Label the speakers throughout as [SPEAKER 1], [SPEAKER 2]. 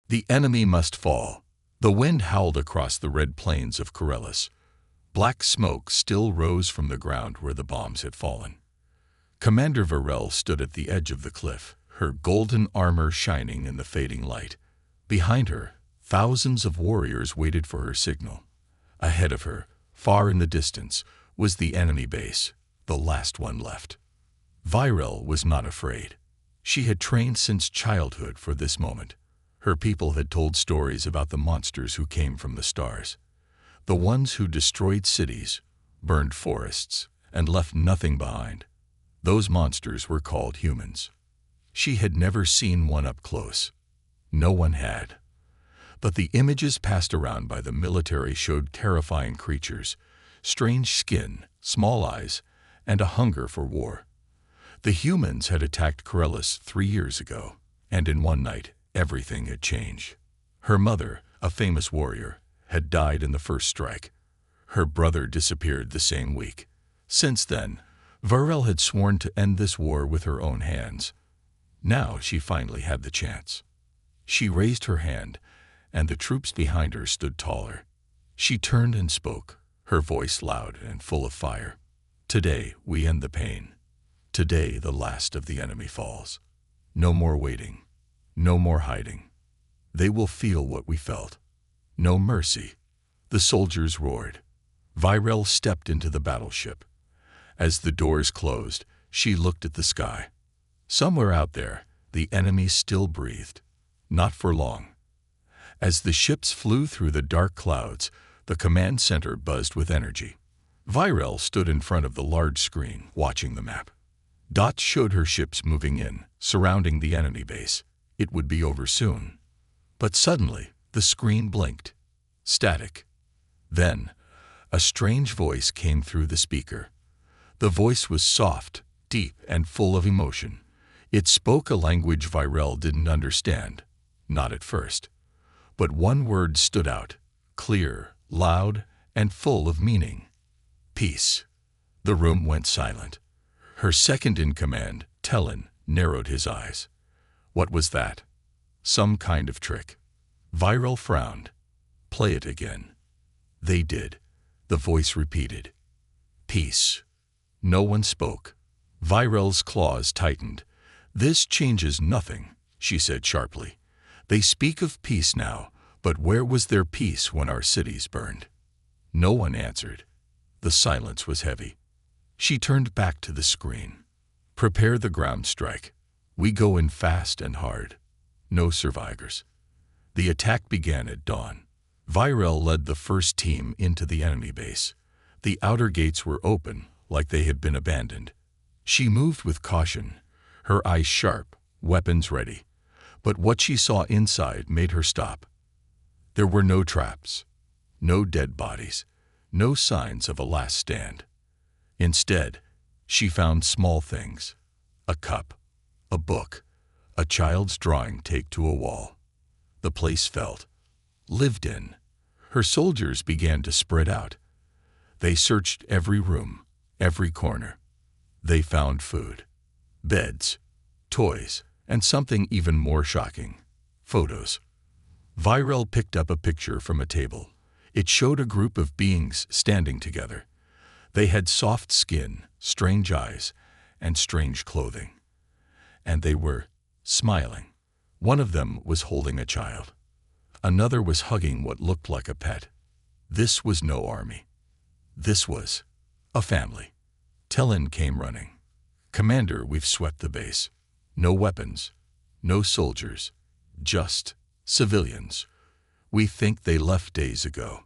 [SPEAKER 1] The enemy must fall. The wind howled across the red plains of Corellis. Black smoke still rose from the ground where the bombs had fallen. Commander Varel stood at the edge of the cliff, her golden armor shining in the fading light. Behind her, thousands of warriors waited for her signal. Ahead of her, far in the distance, was the enemy base, the last one left. Varel was not afraid. She had trained since childhood for this moment. Her people had told stories about the monsters who came from the stars, the ones who destroyed cities, burned forests, and left nothing behind. Those monsters were called humans. She had never seen one up close. No one had. But the images passed around by the military showed terrifying creatures, strange skin, small eyes, and a hunger for war. The humans had attacked Corellis 3 years ago, and in one night, everything had changed. Her mother, a famous warrior, had died in the first strike. Her brother disappeared the same week. Since then, Varel had sworn to end this war with her own hands. Now she finally had the chance. She raised her hand, and the troops behind her stood taller. She turned and spoke, her voice loud and full of fire. Today we end the pain. Today the last of the enemy falls. No more waiting. No more hiding. They will feel what we felt. No mercy. The soldiers roared. Varel stepped into the battleship. As the doors closed, she looked at the sky. Somewhere out there, the enemy still breathed. Not for long. As the ships flew through the dark clouds, the command center buzzed with energy. Varel stood in front of the large screen, watching the map. Dots showed her ships moving in, surrounding the enemy base. It would be over soon. But suddenly, the screen blinked. Static. Then, a strange voice came through the speaker. The voice was soft, deep, and full of emotion. It spoke a language Varel didn't understand. Not at first. But one word stood out, clear, loud, and full of meaning. Peace. The room went silent. Her second-in-command, Tellin, narrowed his eyes. What was that? Some kind of trick. Varel frowned. Play it again. They did. The voice repeated. Peace. No one spoke. Varel's claws tightened. This changes nothing, she said sharply. They speak of peace now, but where was their peace when our cities burned? No one answered. The silence was heavy. She turned back to the screen. Prepare the ground strike. We go in fast and hard. No survivors. The attack began at dawn. Varel led the first team into the enemy base. The outer gates were open, like they had been abandoned. She moved with caution, her eyes sharp, weapons ready. But what she saw inside made her stop. There were no traps, no dead bodies, no signs of a last stand. Instead, she found small things. A cup, a book, a child's drawing taped to a wall. The place felt lived in. Her soldiers began to spread out. They searched every room, every corner. They found food, beds, toys, and something even more shocking, photos. Varel picked up a picture from a table. It showed a group of beings standing together. They had soft skin, strange eyes, and strange clothing. And they were smiling. One of them was holding a child. Another was hugging what looked like a pet. This was no army. This was a family. Tellin came running. Commander, we've swept the base. No weapons, no soldiers, just civilians. We think they left days ago.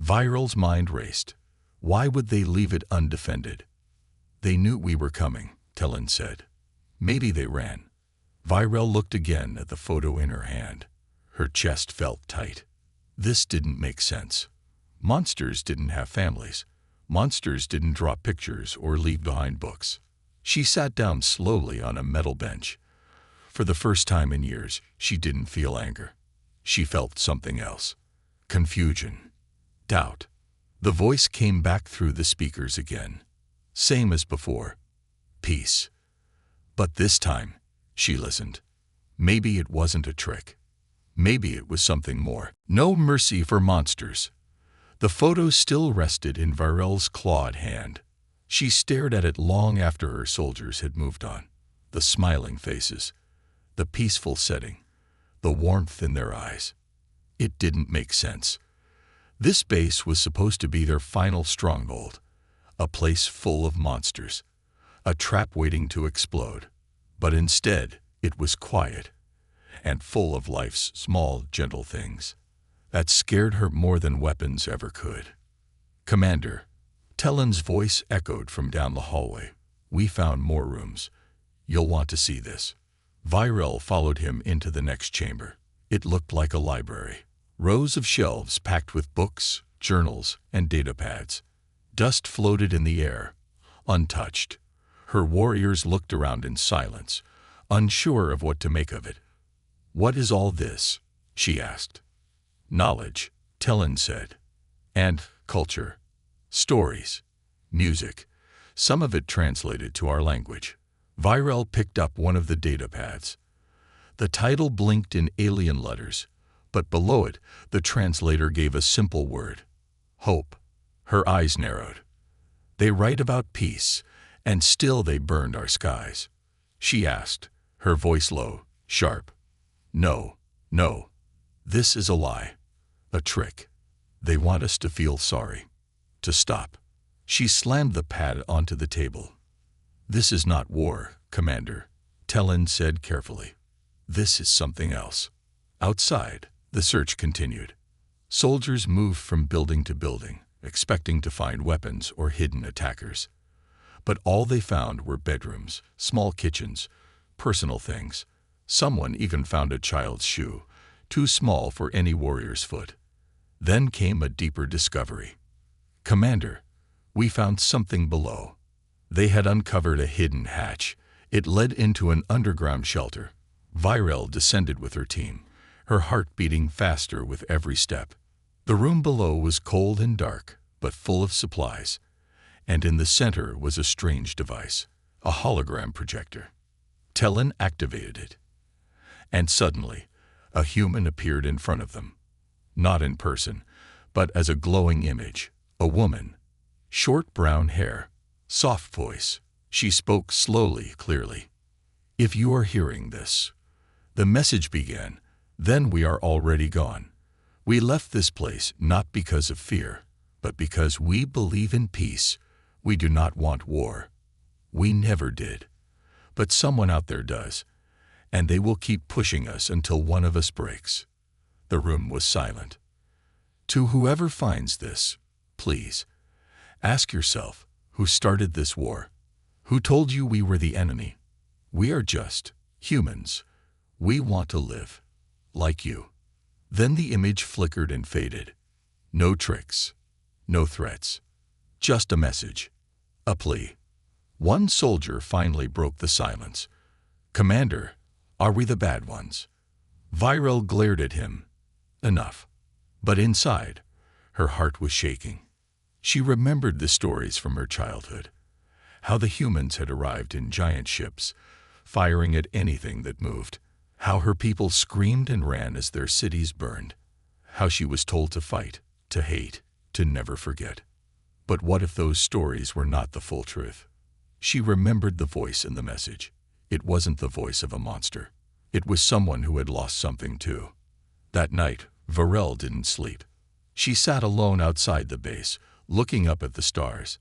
[SPEAKER 1] Varel's mind raced. Why would they leave it undefended? They knew we were coming, Tellin said. Maybe they ran. Varel looked again at the photo in her hand. Her chest felt tight. This didn't make sense. Monsters didn't have families. Monsters didn't draw pictures or leave behind books. She sat down slowly on a metal bench. For the first time in years, she didn't feel anger. She felt something else. Confusion. Doubt. The voice came back through the speakers again. Same as before. Peace. But this time, she listened. Maybe it wasn't a trick. Maybe it was something more. No mercy for monsters. The photo still rested in Virel's clawed hand. She stared at it long after her soldiers had moved on. The smiling faces, the peaceful setting, the warmth in their eyes. It didn't make sense. This base was supposed to be their final stronghold, a place full of monsters, a trap waiting to explode. But instead, it was quiet and full of life's small, gentle things that scared her more than weapons ever could. "Commander," Talon's voice echoed from down the hallway. "We found more rooms. You'll want to see this." Virel followed him into the next chamber. It looked like a library. Rows of shelves packed with books, journals, and datapads. Dust floated in the air, untouched. Her warriors looked around in silence, unsure of what to make of it. "What is all this?" she asked. "Knowledge," Talon said. "And culture. Stories. Music. Some of it translated to our language." Virel picked up one of the datapads. The title blinked in alien letters, but below it, the translator gave a simple word: hope. Her eyes narrowed. "They write about peace, and still they burned our skies." She asked, her voice low, sharp. "No, no. This is a lie. A trick. They want us to feel sorry. To stop." She slammed the pad onto the table. "This is not war, Commander," Talon said carefully. "This is something else." Outside, the search continued. Soldiers moved from building to building, expecting to find weapons or hidden attackers. But all they found were bedrooms, small kitchens, personal things. Someone even found a child's shoe, too small for any warrior's foot. Then came a deeper discovery. "Commander, we found something below." They had uncovered a hidden hatch. It led into an underground shelter. Virel descended with her team, her heart beating faster with every step. The room below was cold and dark, but full of supplies. And in the center was a strange device, a hologram projector. Talon activated it. And suddenly, a human appeared in front of them. Not in person, but as a glowing image. A woman. Short brown hair. Soft voice. She spoke slowly, clearly. "If you are hearing this," the message began, "then we are already gone. We left this place not because of fear, but because we believe in peace. We do not want war. We never did. But someone out there does, and they will keep pushing us until one of us breaks." The room was silent. "To whoever finds this, please, ask yourself, who started this war? Who told you we were the enemy? We are just humans. We want to live, like you." Then the image flickered and faded. No tricks, no threats, just a message, a plea. One soldier finally broke the silence. "Commander, are we the bad ones?" Virel glared at him. Enough. But inside, her heart was shaking. She remembered the stories from her childhood, how the humans had arrived in giant ships, firing at anything that moved, how her people screamed and ran as their cities burned, how she was told to fight, to hate, to never forget. But what if those stories were not the full truth? She remembered the voice in the message. It wasn't the voice of a monster. It was someone who had lost something too. That night, Virel didn't sleep. She sat alone outside the base, looking up at the stars.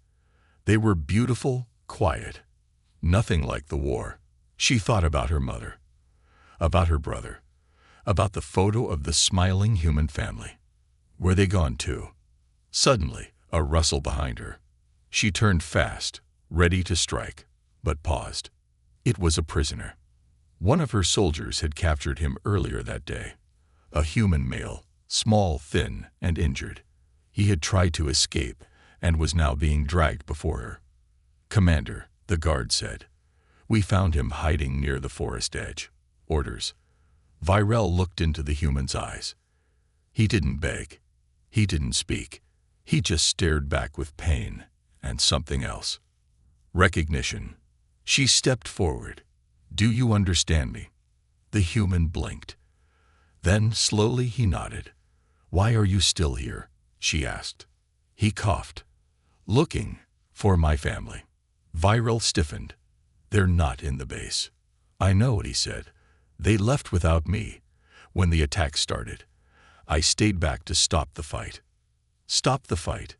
[SPEAKER 1] They were beautiful, quiet. Nothing like the war. She thought about her mother, about her brother, about the photo of the smiling human family. Were they gone too? Suddenly, a rustle behind her. She turned fast, ready to strike, but paused. It was a prisoner. One of her soldiers had captured him earlier that day. A human male, small, thin, and injured. He had tried to escape and was now being dragged before her. "Commander," the guard said, "we found him hiding near the forest edge. Orders." Virel looked into the human's eyes. He didn't beg. He didn't speak. He just stared back with pain and something else. Recognition. She stepped forward. "Do you understand me?" The human blinked. Then, slowly, he nodded. "Why are you still here?" she asked. He coughed. "Looking for my family." Viral stiffened. "They're not in the base." "I know," he said. "They left without me. When the attack started, I stayed back to stop the fight." "Stop the fight?"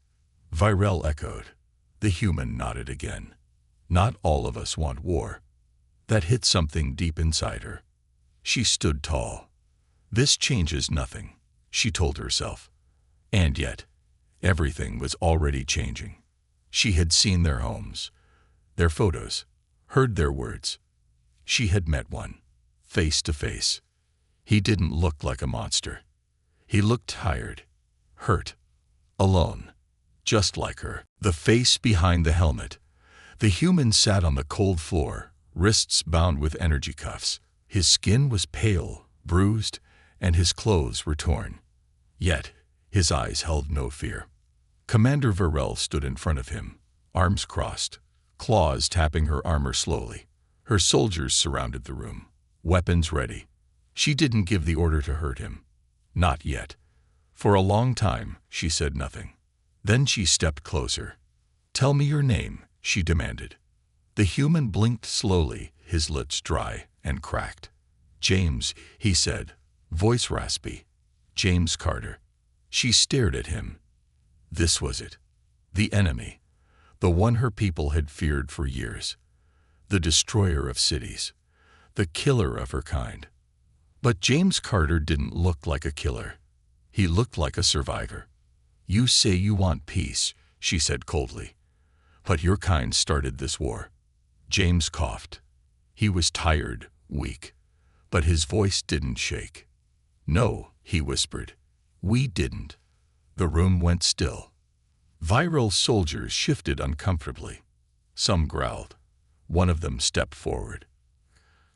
[SPEAKER 1] Viral echoed. The human nodded again. "Not all of us want war." That hit something deep inside her. She stood tall. "This changes nothing," she told herself. And yet, everything was already changing. She had seen their homes, their photos, heard their words. She had met one, face to face. He didn't look like a monster. He looked tired, hurt, alone, just like her. The face behind the helmet. The human sat on the cold floor, wrists bound with energy cuffs. His skin was pale, bruised, and his clothes were torn. Yet, his eyes held no fear. Commander Varel stood in front of him, arms crossed, claws tapping her armor slowly. Her soldiers surrounded the room, weapons ready. She didn't give the order to hurt him. Not yet. For a long time, she said nothing. Then she stepped closer. "Tell me your name," she demanded. The human blinked slowly, his lips dry and cracked. "James," he said, voice raspy. "James Carter." She stared at him. This was it. The enemy. The one her people had feared for years. The destroyer of cities. The killer of her kind. But James Carter didn't look like a killer. He looked like a survivor. "You say you want peace," she said coldly. "But your kind started this war." James coughed. He was tired, weak. But his voice didn't shake. "No," he whispered. "We didn't." The room went still. Viral soldiers shifted uncomfortably. Some growled. One of them stepped forward.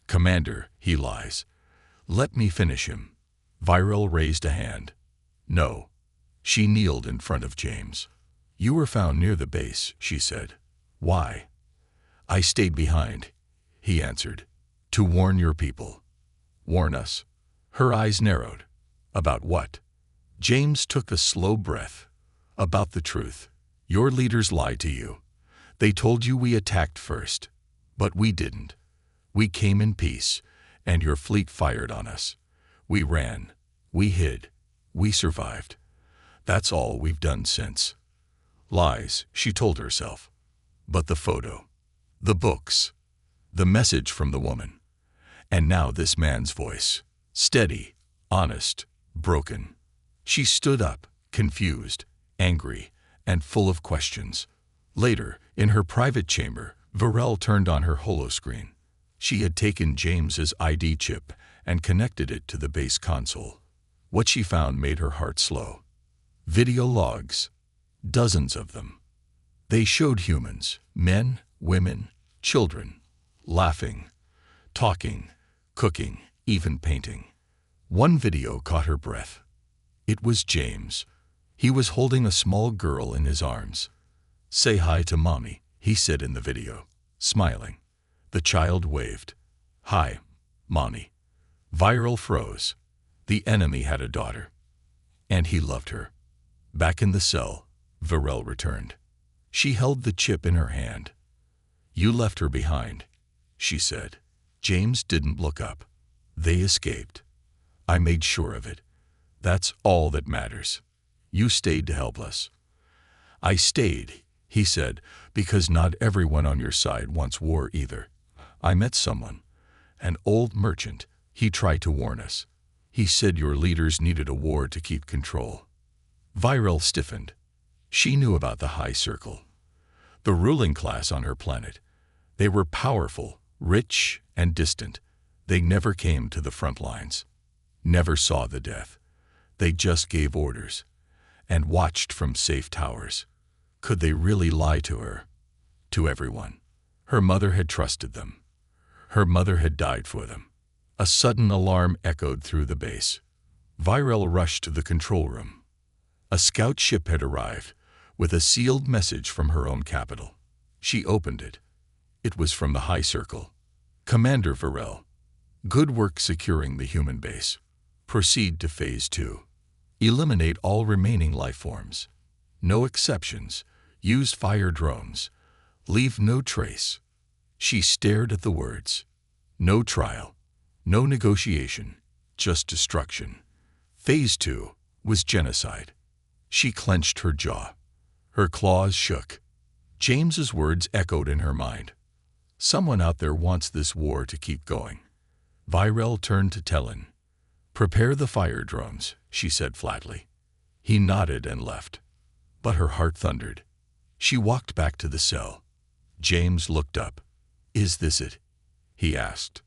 [SPEAKER 1] "Commander, he lies. Let me finish him." Viral raised a hand. "No." She kneeled in front of James. "You were found near the base," she said. "Why?" "I stayed behind," he answered. "To warn your people." "Warn us?" Her eyes narrowed. "About what?" James took a slow breath. "About the truth. Your leaders lied to you. They told you we attacked first. But we didn't. We came in peace, and your fleet fired on us. We ran. We hid. We survived. That's all we've done since." Lies, she told herself. But the photo. The books. The message from the woman. And now this man's voice. Steady, honest, broken. She stood up, confused, angry, and full of questions. Later, in her private chamber, Varel turned on her holoscreen. She had taken James's ID chip and connected it to the base console. What she found made her heart slow. Video logs. Dozens of them. They showed humans, men, women, children, laughing, talking, cooking, even painting. One video caught her breath. It was James. He was holding a small girl in his arms. "Say hi to Mommy," he said in the video, smiling. The child waved. "Hi, Mommy." Viral froze. The enemy had a daughter. And he loved her. Back in the cell, Varel returned. She held the chip in her hand. "You left her behind," she said. James didn't look up. "They escaped. I made sure of it. That's all that matters. You stayed to help us." "I stayed," he said, "because not everyone on your side wants war either. I met someone, an old merchant. He tried to warn us. He said your leaders needed a war to keep control." Viral stiffened. She knew about the High Circle, the ruling class on her planet. They were powerful, rich, and distant. They never came to the front lines, never saw the death. They just gave orders and watched from safe towers. Could they really lie to her? To everyone. Her mother had trusted them. Her mother had died for them. A sudden alarm echoed through the base. Viral rushed to the control room. A scout ship had arrived with a sealed message from her own capital. She opened it. It was from the High Circle. "Commander Varel, good work securing the human base. Proceed to Phase 2. Eliminate all remaining life forms. No exceptions. Use fire drones. Leave no trace. She stared at the words. No trial. No negotiation. Just destruction. Phase 2 was genocide. She clenched her jaw. Her claws shook. James's words echoed in her mind. Someone out there wants this war to keep going. Virel turned to Tellin. Prepare the fire drones, she said flatly. He nodded and left. But her heart thundered. She walked back to the cell. James looked up. Is this it? He asked.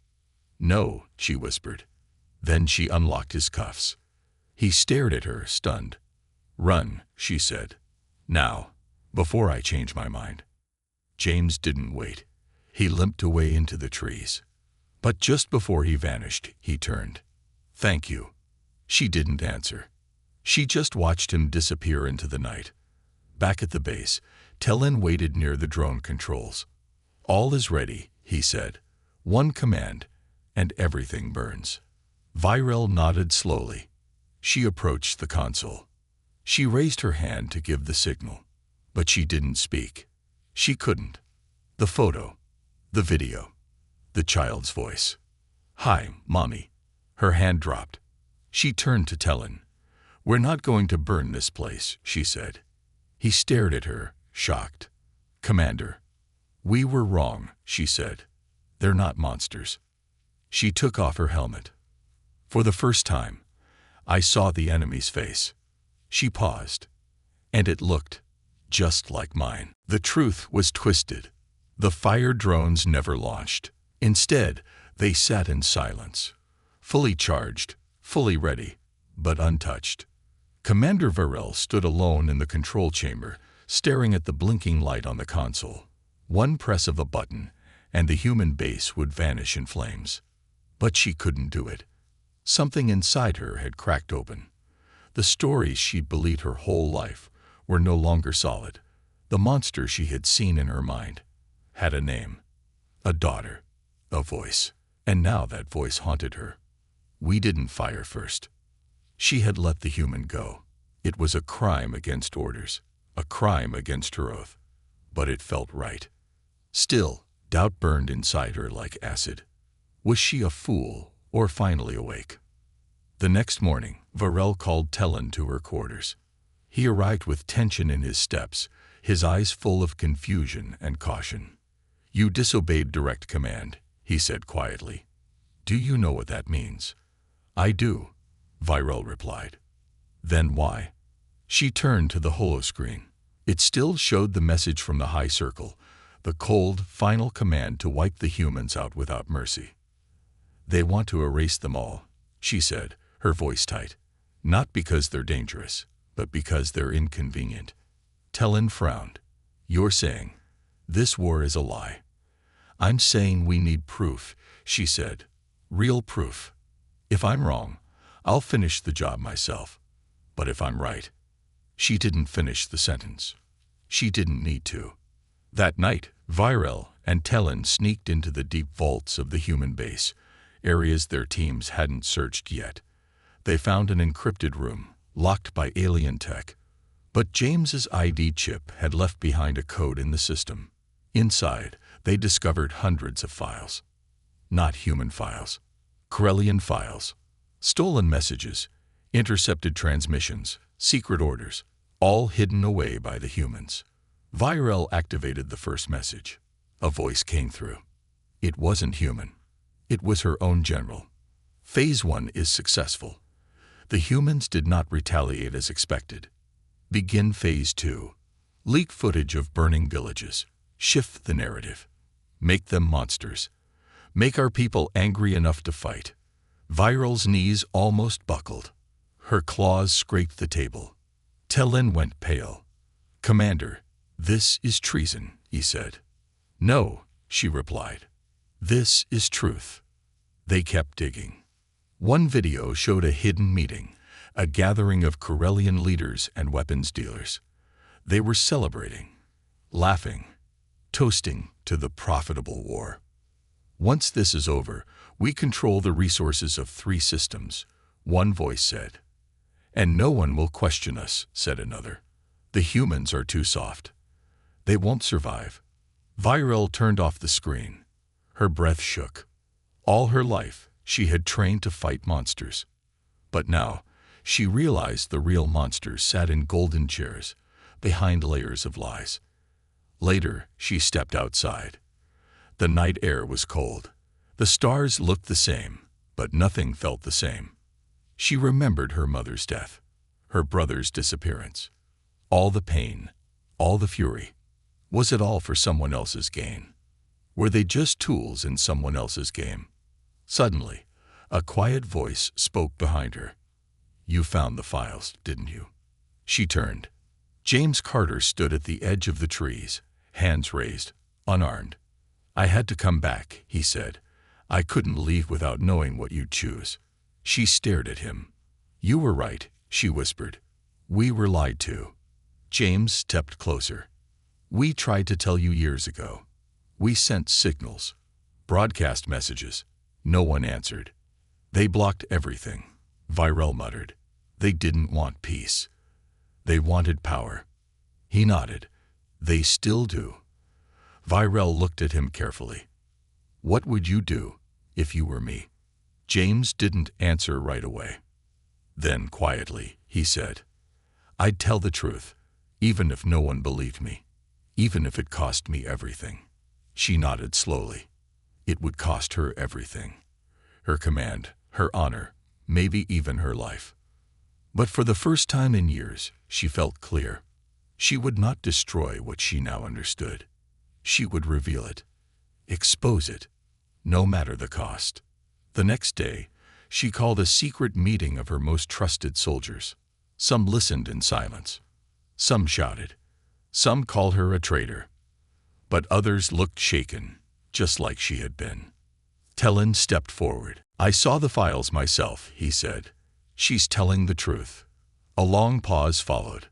[SPEAKER 1] No, she whispered. Then she unlocked his cuffs. He stared at her, stunned. Run, she said. Now, before I change my mind. James didn't wait. He limped away into the trees. But just before he vanished, he turned. Thank you. She didn't answer. She just watched him disappear into the night. Back at the base, Tellin waited near the drone controls. All is ready, he said. One command, and everything burns. Virel nodded slowly. She approached the console. She raised her hand to give the signal, but she didn't speak. She couldn't. The photo, the video, the child's voice. Hi, Mommy. Her hand dropped. She turned to Tellin. We're not going to burn this place, she said. He stared at her, shocked. Commander. We were wrong, she said. They're not monsters. She took off her helmet. For the first time, I saw the enemy's face. She paused, and it looked just like mine. The truth was twisted. The fire drones never launched. Instead, they sat in silence, fully charged, fully ready, but untouched. Commander Virel stood alone in the control chamber, staring at the blinking light on the console. One press of a button, and the human base would vanish in flames. But she couldn't do it. Something inside her had cracked open. The stories she'd believed her whole life were no longer solid. The monster she had seen in her mind had a name, a daughter, a voice. And now that voice haunted her. We didn't fire first. She had let the human go. It was a crime against orders, a crime against her oath. But it felt right. Still, doubt burned inside her like acid. Was she a fool or finally awake? The next morning, Virel called Tellin to her quarters. He arrived with tension in his steps, his eyes full of confusion and caution. You disobeyed direct command, he said quietly. Do you know what that means? I do, Virel replied. Then why? She turned to the holoscreen. It still showed the message from the High Circle, the cold, final command to wipe the humans out without mercy. They want to erase them all, she said, her voice tight. Not because they're dangerous, but because they're inconvenient. Tellin frowned. You're saying, this war is a lie. I'm saying we need proof, she said. Real proof. If I'm wrong, I'll finish the job myself. But if I'm right. She didn't finish the sentence. She didn't need to. That night, Virel and Tellin sneaked into the deep vaults of the human base, areas their teams hadn't searched yet. They found an encrypted room, locked by alien tech. But James's ID chip had left behind a code in the system. Inside, they discovered hundreds of files. Not human files. Corellian files. Stolen messages, intercepted transmissions, secret orders, all hidden away by the humans. Virel activated the first message. A voice came through. It wasn't human. It was her own general. Phase 1 is successful. The humans did not retaliate as expected. Begin Phase 2. Leak footage of burning villages. Shift the narrative. Make them monsters. Make our people angry enough to fight. Virel's knees almost buckled. Her claws scraped the table. Tellin went pale. Commander, this is treason, he said. No, she replied. This is truth. They kept digging. One video showed a hidden meeting, a gathering of Corellian leaders and weapons dealers. They were celebrating, laughing, toasting to the profitable war. Once this is over, we control the resources of 3 systems. one voice said. And no one will question us, said another. The humans are too soft. They won't survive. Viral turned off the screen. Her breath shook. All her life, she had trained to fight monsters. But now, she realized the real monsters sat in golden chairs, behind layers of lies. Later, she stepped outside. The night air was cold. The stars looked the same, but nothing felt the same. She remembered her mother's death, her brother's disappearance. All the pain, all the fury. Was it all for someone else's gain? Were they just tools in someone else's game? Suddenly, a quiet voice spoke behind her. You found the files, didn't you? She turned. James Carter stood at the edge of the trees, hands raised, unarmed. I had to come back, he said. I couldn't leave without knowing what you'd choose. She stared at him. You were right, she whispered. We were lied to. James stepped closer. We tried to tell you years ago. We sent signals, broadcast messages. No one answered. They blocked everything, Viral muttered. They didn't want peace. They wanted power. He nodded. They still do. Viral looked at him carefully. What would you do if you were me? James didn't answer right away. Then quietly, he said, I'd tell the truth, even if no one believed me, even if it cost me everything. She nodded slowly. It would cost her everything. Her command, her honor, maybe even her life. But for the first time in years, she felt clear. She would not destroy what she now understood. She would reveal it, expose it, no matter the cost. The next day, she called a secret meeting of her most trusted soldiers. Some listened in silence. Some shouted. Some called her a traitor. But others looked shaken, just like she had been. Tellen stepped forward. I saw the files myself, he said. She's telling the truth. A long pause followed.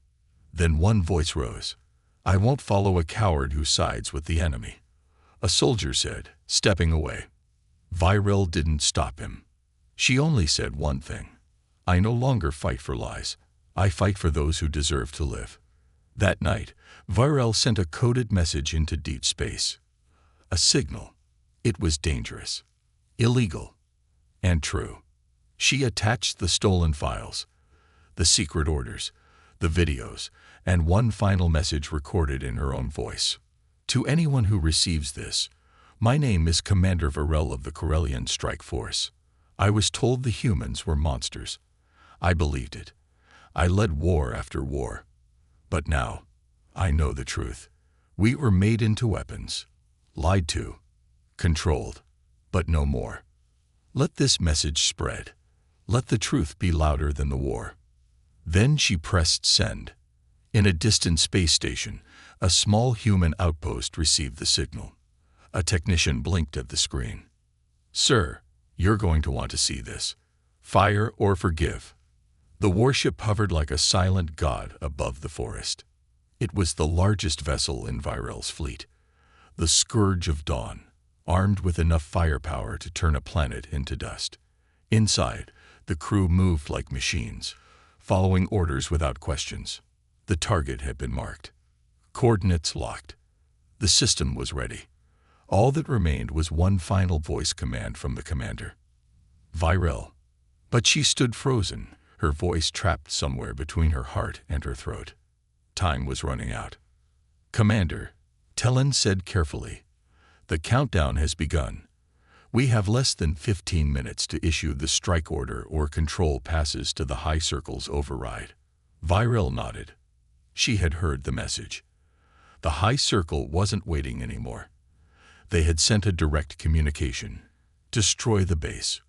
[SPEAKER 1] Then one voice rose. I won't follow a coward who sides with the enemy. A soldier said, stepping away. Viral didn't stop him. She only said one thing. I no longer fight for lies. I fight for those who deserve to live. That night, Viral sent a coded message into deep space. A signal. It was dangerous, illegal, and true. She attached the stolen files, the secret orders, the videos, and one final message recorded in her own voice. To anyone who receives this, my name is Commander Viral of the Corellian Strike Force. I was told the humans were monsters. I believed it. I led war after war. But now, I know the truth. We were made into weapons, lied to, controlled, but no more. Let this message spread. Let the truth be louder than the war. Then she pressed send. In a distant space station, a small human outpost received the signal. A technician blinked at the screen. Sir, you're going to want to see this. Fire or forgive. The warship hovered like a silent god above the forest. It was the largest vessel in Viral's fleet. The Scourge of Dawn, armed with enough firepower to turn a planet into dust. Inside, the crew moved like machines, following orders without questions. The target had been marked. Coordinates locked. The system was ready. All that remained was one final voice command from the commander. Viral. But she stood frozen, her voice trapped somewhere between her heart and her throat. Time was running out. Commander, Tellen said carefully, the countdown has begun. We have less than 15 minutes to issue the strike order or control passes to the High Circle's override. Viral nodded. She had heard the message. The High Circle wasn't waiting anymore. They had sent a direct communication. Destroy the base.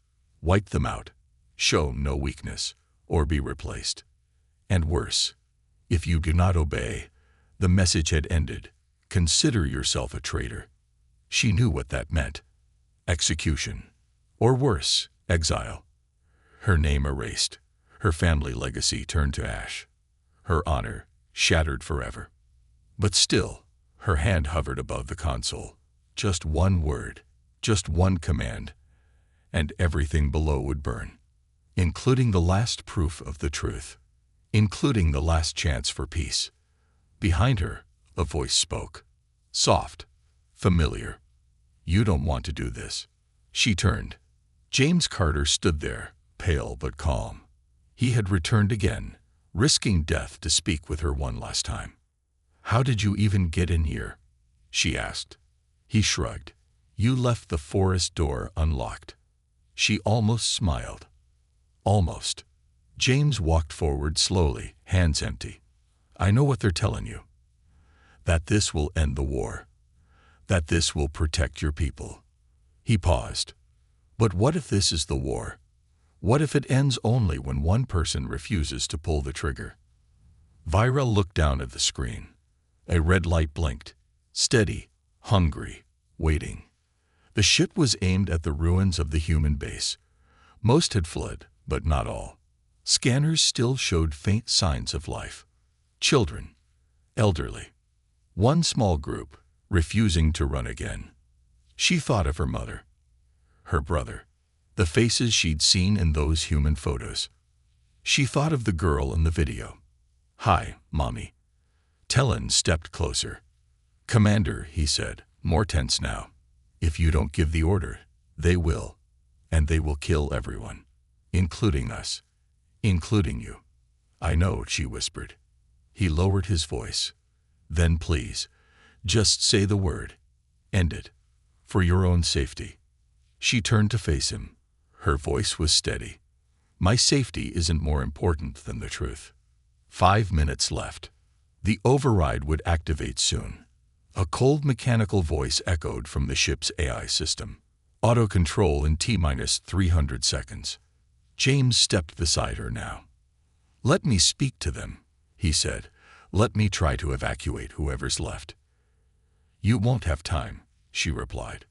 [SPEAKER 1] Wipe them out. Show no weakness, or be replaced. And worse, if you do not obey, the message had ended. Consider yourself a traitor. She knew what that meant. Execution. Or worse, exile. Her name erased. Her family legacy turned to ash. Her honor shattered forever. But still, her hand hovered above the console. Just one word, just one command, and everything below would burn. including the last proof of the truth, including the last chance for peace. Behind her, a voice spoke. Soft, familiar. You don't want to do this. She turned. James Carter stood there, pale but calm. He had returned again, risking death to speak with her one last time. How did you even get in here? She asked. He shrugged. You left the forest door unlocked. She almost smiled. Almost. James walked forward slowly, hands empty. I know what they're telling you. That this will end the war. That this will protect your people. He paused. But what if this is the war? What if it ends only when one person refuses to pull the trigger? Viral looked down at the screen. A red light blinked. Steady, hungry, waiting. The ship was aimed at the ruins of the human base. Most had fled, but not all. Scanners still showed faint signs of life. Children, elderly. One small group, refusing to run again. She thought of her mother, her brother, the faces she'd seen in those human photos. She thought of the girl in the video. Hi, Mommy. Tellen stepped closer. Commander, he said, more tense now. If you don't give the order, they will. And they will kill everyone, including us, including you. I know, she whispered. He lowered his voice. Then please, just say the word. End it. For your own safety. She turned to face him. Her voice was steady. My safety isn't more important than the truth. 5 minutes left. The override would activate soon. A cold mechanical voice echoed from the ship's AI system. Auto control in T-300 seconds. James stepped beside her now. Let me speak to them, he said. Let me try to evacuate whoever's left. You won't have time, she replied.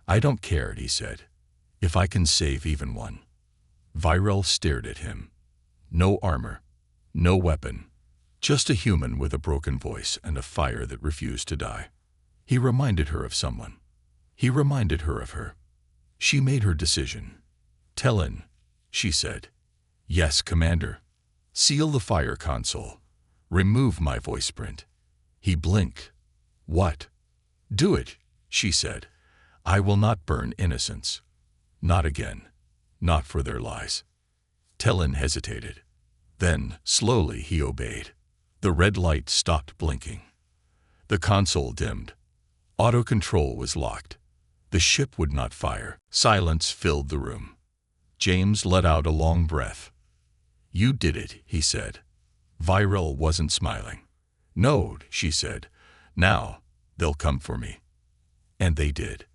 [SPEAKER 1] I don't care, he said. If I can save even one. Viral stared at him. No armor, no weapon, just a human with a broken voice and a fire that refused to die. He reminded her of someone. He reminded her of her. She made her decision. Tellen, she said. Yes, Commander. Seal the fire console. Remove my voice print. He blinked. What? Do it, she said. I will not burn innocents. Not again. Not for their lies. Tellen hesitated. Then, slowly, he obeyed. The red light stopped blinking. The console dimmed. Auto control was locked. The ship would not fire. Silence filled the room. James let out a long breath. You did it, he said. Viral wasn't smiling. No, she said. Now, they'll come for me. And they did.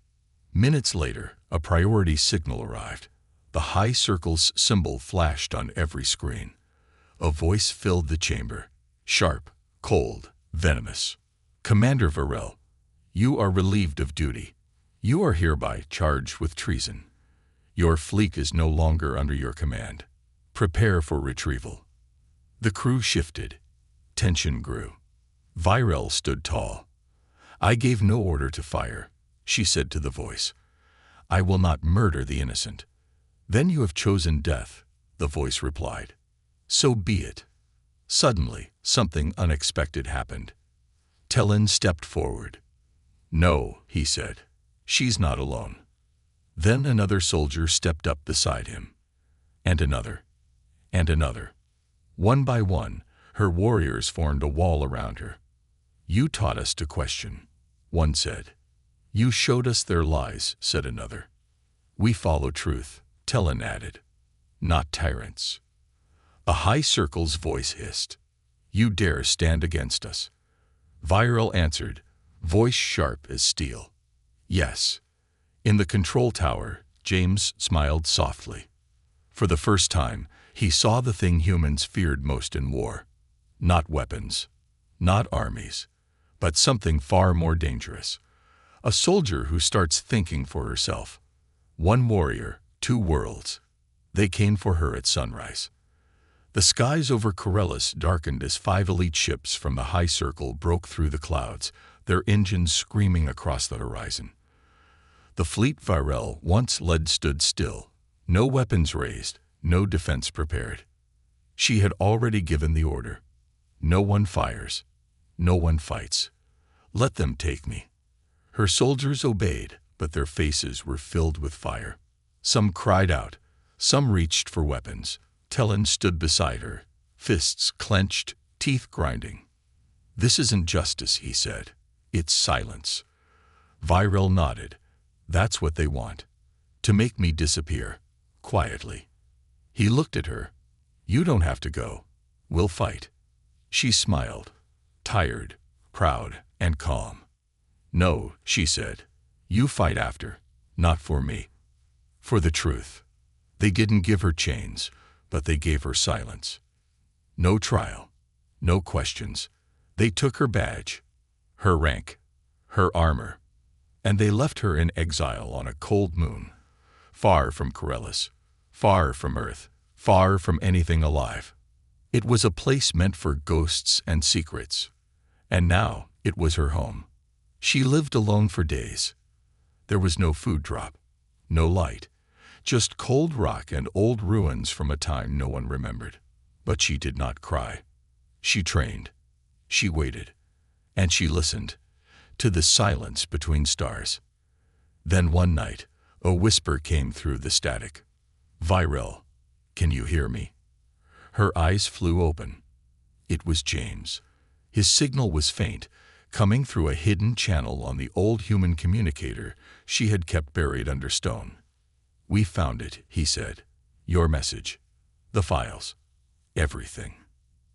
[SPEAKER 1] Minutes later, a priority signal arrived. The high circle's symbol flashed on every screen. A voice filled the chamber. Sharp, cold, venomous. Commander Varel, you are relieved of duty. You are hereby charged with treason. Your fleet is no longer under your command. Prepare for retrieval. The crew shifted. Tension grew. Viral stood tall. I gave no order to fire, she said to the voice. I will not murder the innocent. Then you have chosen death, the voice replied. So be it. Suddenly, something unexpected happened. Tellen stepped forward. No, he said. She's not alone. Then another soldier stepped up beside him. And another. And another. One by one, her warriors formed a wall around her. You taught us to question, one said. You showed us their lies, said another. We follow truth, Tellen added. Not tyrants. A high circle's voice hissed. You dare stand against us? Viral answered, voice sharp as steel. Yes. In the control tower, James smiled softly. For the first time, he saw the thing humans feared most in war. Not weapons, not armies, but something far more dangerous. A soldier who starts thinking for herself. One warrior, two worlds. They came for her at sunrise. The skies over Corellis darkened as 5 elite ships from the high circle broke through the clouds, their engines screaming across the horizon. The fleet Viral once led stood still. No weapons raised, no defense prepared. She had already given the order. No one fires. No one fights. Let them take me. Her soldiers obeyed, but their faces were filled with fire. Some cried out. Some reached for weapons. Tellen stood beside her, fists clenched, teeth grinding. "This isn't justice," he said. "It's silence." Virel nodded. "That's what they want. To make me disappear. Quietly." He looked at her. "You don't have to go. We'll fight." She smiled, tired, proud, and calm. "No," she said. "You fight after. Not for me. For the truth." They didn't give her chains, but they gave her silence. No trial. No questions. They took her badge, her rank, her armor, and they left her in exile on a cold moon, far from Corellis, far from Earth, far from anything alive. It was a place meant for ghosts and secrets, and now it was her home. She lived alone for days. There was no food drop, no light, just cold rock and old ruins from a time no one remembered. But she did not cry. She trained. She waited. And she listened to the silence between stars. Then one night, a whisper came through the static. "Virel, can you hear me?" Her eyes flew open. It was James. His signal was faint, coming through a hidden channel on the old human communicator she had kept buried under stone. "We found it," he said. "Your message. The files. Everything.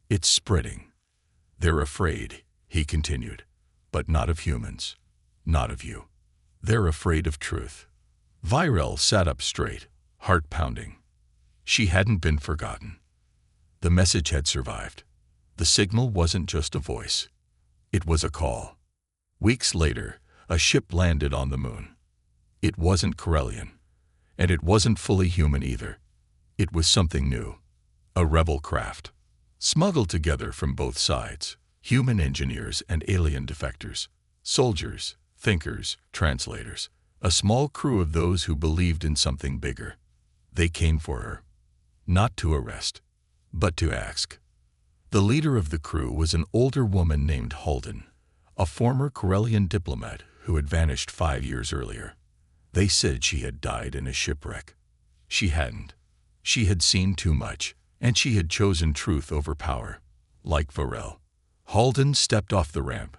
[SPEAKER 1] It's spreading. They're afraid," he continued, "but not of humans. Not of you. They're afraid of truth." Virel sat up straight, heart pounding. She hadn't been forgotten. The message had survived. The signal wasn't just a voice. It was a call. Weeks later, a ship landed on the moon. It wasn't Corellian, and it wasn't fully human either. It was something new. A rebel craft. Smuggled together from both sides. Human engineers and alien defectors. Soldiers, thinkers, translators. A small crew of those who believed in something bigger. They came for her. Not to arrest, but to ask. The leader of the crew was an older woman named Halden, a former Corellian diplomat who had vanished 5 years earlier. They said she had died in a shipwreck. She hadn't. She had seen too much, and she had chosen truth over power, like Virel. Halden stepped off the ramp,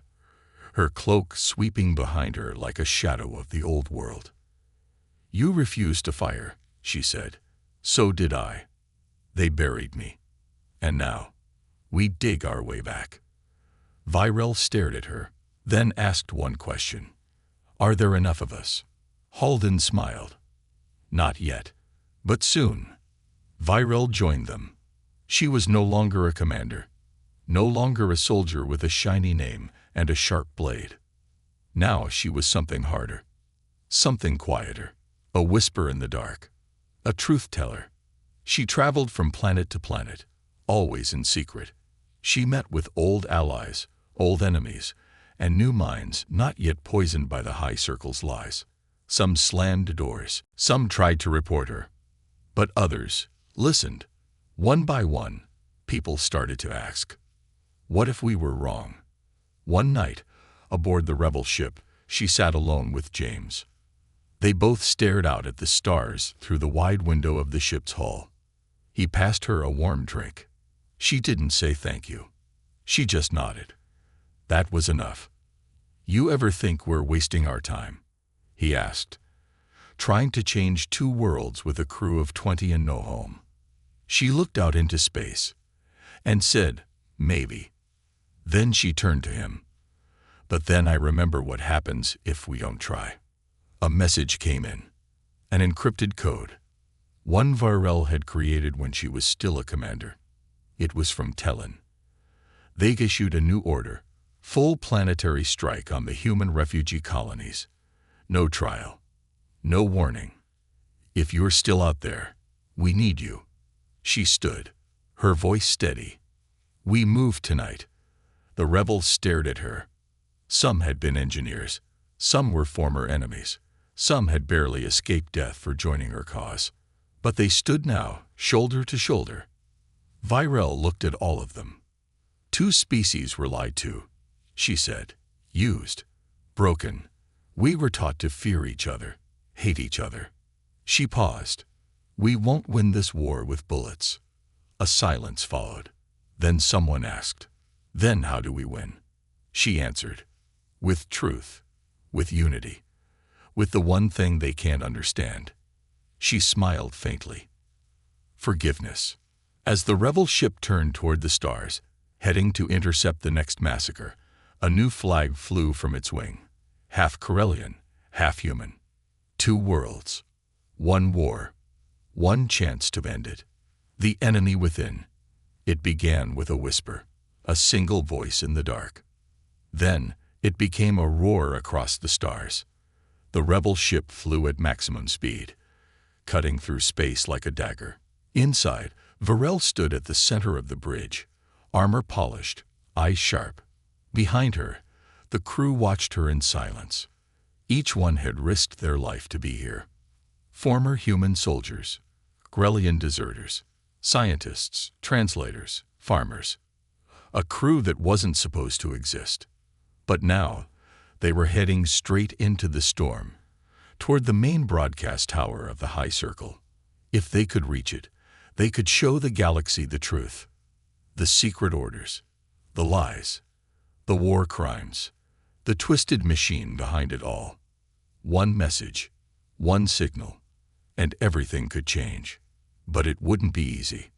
[SPEAKER 1] her cloak sweeping behind her like a shadow of the old world. "You refused to fire," she said. "So did I. They buried me. And now, we dig our way back." Virel stared at her, then asked one question. "Are there enough of us?" Halden smiled. "Not yet, but soon." Virel joined them. She was no longer a commander, no longer a soldier with a shiny name and a sharp blade. Now she was something harder, something quieter, a whisper in the dark, a truth teller. She traveled from planet to planet, always in secret. She met with old allies, old enemies, and new minds not yet poisoned by the High Circle's lies. Some slammed doors, some tried to report her, but others listened. One by one, people started to ask, "What if we were wrong?" One night, aboard the rebel ship, she sat alone with James. They both stared out at the stars through the wide window of the ship's hull. He passed her a warm drink. She didn't say thank you. She just nodded. That was enough. "You ever think we're wasting our time?" he asked. "Trying to change 2 worlds with a crew of 20 and no home?" She looked out into space and said, "Maybe." Then she turned to him. "But then I remember what happens if we don't try." A message came in, an encrypted code, one Virel had created when she was still a commander. It was from Tellen. They issued a new order, full planetary strike on the human refugee colonies. No trial, no warning. "If you're still out there, we need you." She stood, her voice steady. "We moved tonight." The rebels stared at her. Some had been engineers, some were former enemies, some had barely escaped death for joining her cause. But they stood now, shoulder to shoulder. Virel looked at all of them. Two species were lied to, she said. Used. Broken. We were taught to fear each other, hate each other. She paused. We won't win this war with bullets. A silence followed. Then someone asked, then how do we win? She answered, with truth, with unity, with the one thing they can't understand. She smiled faintly. Forgiveness. As the rebel ship turned toward the stars, heading to intercept the next massacre, a new flag flew from its wing. Half Corellian, half human. Two worlds. One war. One chance to end it. The enemy within. It began with a whisper, a single voice in the dark. Then it became a roar across the stars. The rebel ship flew at maximum speed, cutting through space like a dagger. Inside, Virel stood at the center of the bridge, armor polished, eyes sharp. Behind her, the crew watched her in silence. Each one had risked their life to be here. Former human soldiers, Corellian deserters, scientists, translators, farmers. A crew that wasn't supposed to exist. But now, they were heading straight into the storm, toward the main broadcast tower of the High Circle. If they could reach it, they could show the galaxy the truth. The secret orders, the lies, the war crimes, the twisted machine behind it all. One message, one signal, and everything could change. But it wouldn't be easy.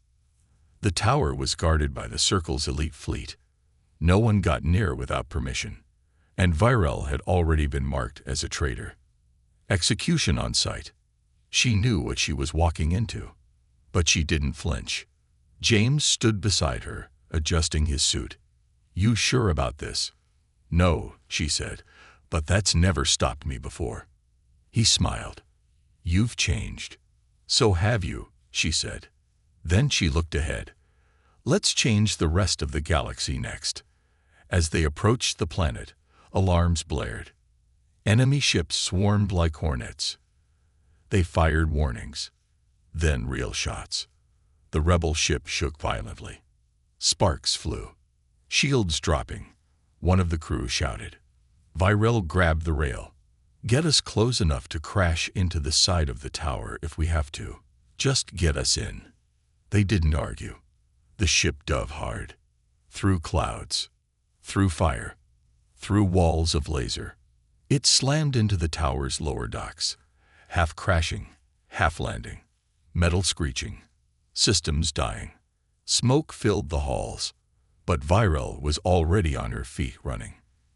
[SPEAKER 1] The tower was guarded by the Circle's elite fleet. No one got near without permission, and Virel had already been marked as a traitor. Execution on sight. She knew what she was walking into, but she didn't flinch. James stood beside her, adjusting his suit. You sure about this? No, she said, but that's never stopped me before. He smiled. You've changed. So have you, she said. Then she looked ahead. Let's change the rest of the galaxy next. As they approached the planet, alarms blared. Enemy ships swarmed like hornets. They fired warnings, then real shots. The rebel ship shook violently. Sparks flew. Shields dropping. One of the crew shouted. Virel grabbed the rail. Get us close enough to crash into the side of the tower if we have to. Just get us in. They didn't argue. The ship dove hard. Through clouds. Through fire. Through walls of laser. It slammed into the tower's lower docks. Half crashing, half landing. Metal screeching. Systems dying. Smoke filled the halls. But Virel was already on her feet running.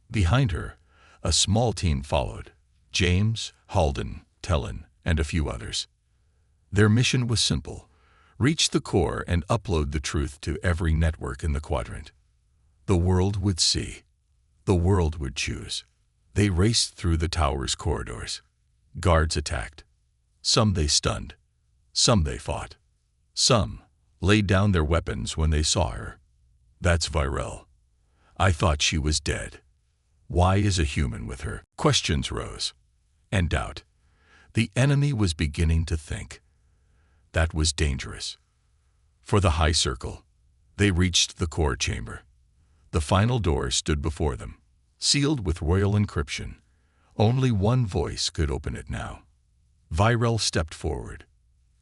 [SPEAKER 1] Behind her, a small team followed. James, Halden, Tellen, and a few others. Their mission was simple. Reach the core and upload the truth to every network in the quadrant. The world would see. The world would choose. They raced through the tower's corridors. Guards attacked. Some they stunned. Some they fought. Some laid down their weapons when they saw her. That's Virel. I thought she was dead. Why is a human with her? Questions rose. And doubt. The enemy was beginning to think. That was dangerous. For the High Circle, they reached the core chamber. The final door stood before them, sealed with royal encryption. Only one voice could open it now. Virel stepped forward.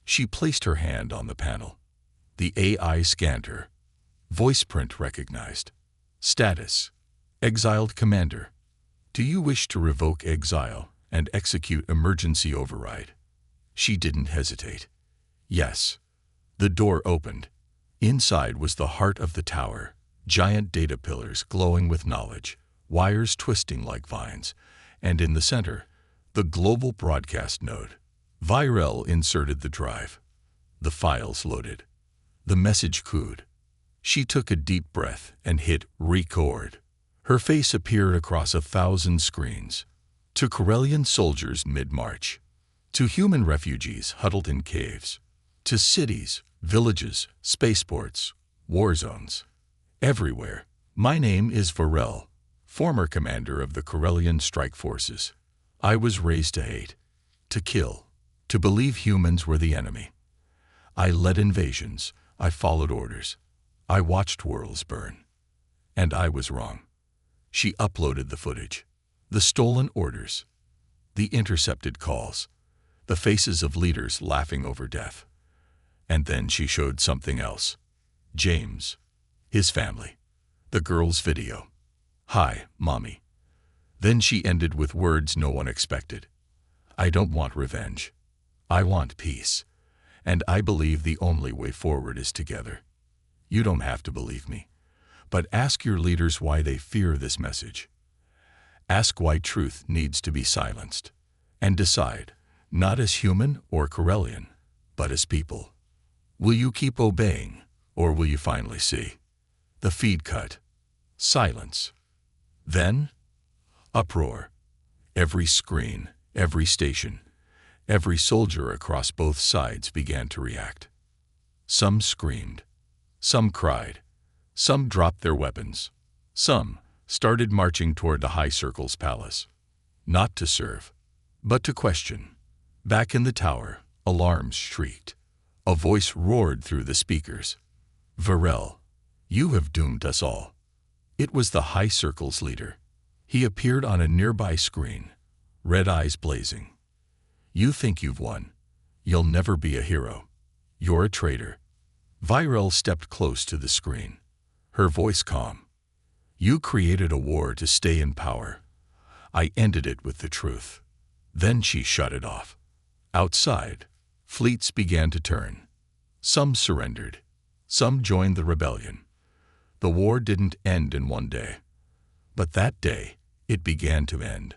[SPEAKER 1] She placed her hand on the panel. The AI scanned her. Voice print recognized. Status: Exiled Commander. Do you wish to revoke exile and execute emergency override? She didn't hesitate. Yes. The door opened. Inside was the heart of the tower, giant data pillars glowing with knowledge, wires twisting like vines, and in the center, the global broadcast node. Virel inserted the drive. The files loaded. The message cooed. She took a deep breath and hit record. Her face appeared across 1,000 screens. To Corellian soldiers mid-march. To human refugees huddled in caves. To cities, villages, spaceports, war zones. Everywhere. My name is Virel, former commander of the Corellian strike forces. I was raised to hate, to kill, to believe humans were the enemy. I led invasions. I followed orders. I watched worlds burn. And I was wrong. She uploaded the footage. The stolen orders. The intercepted calls. The faces of leaders laughing over death. And then she showed something else. James. His family. The girl's video. "Hi, Mommy." Then she ended with words no one expected. "I don't want revenge. I want peace. And I believe the only way forward is together." You don't have to believe me. But ask your leaders why they fear this message. Ask why truth needs to be silenced. And decide, not as human or Corellian, but as people. Will you keep obeying, or will you finally see? The feed cut. Silence. Then, uproar. Every screen, every station, every soldier across both sides began to react. Some screamed. Some cried. Some dropped their weapons. Some started marching toward the High Circle's palace. Not to serve, but to question. Back in the tower, alarms shrieked. A voice roared through the speakers. "Varel, you have doomed us all." It was the High Circle's leader. He appeared on a nearby screen, red eyes blazing. "You think you've won. You'll never be a hero. You're a traitor." Varel stepped close to the screen, her voice calm. "You created a war to stay in power. I ended it with the truth." Then she shut it off. Outside, fleets began to turn. Some surrendered. Some joined the rebellion. The war didn't end in one day. But that day, it began to end.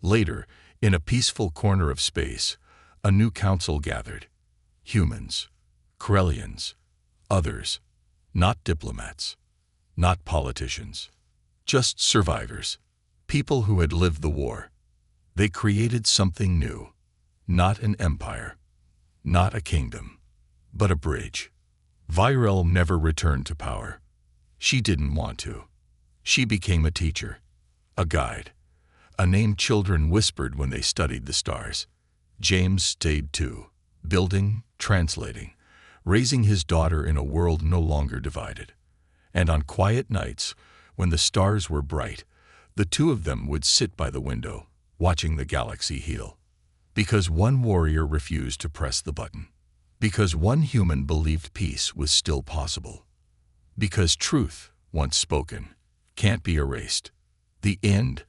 [SPEAKER 1] Later, in a peaceful corner of space, a new council gathered. Humans, Corellians, others, not diplomats, not politicians, just survivors, people who had lived the war. They created something new, not an empire, not a kingdom, but a bridge. Varel never returned to power. She didn't want to. She became a teacher, a guide, a name children whispered when they studied the stars. James stayed too, building, translating, raising his daughter in a world no longer divided. And on quiet nights, when the stars were bright, the two of them would sit by the window, watching the galaxy heal. Because one warrior refused to press the button. Because one human believed peace was still possible. Because truth, once spoken, can't be erased. The end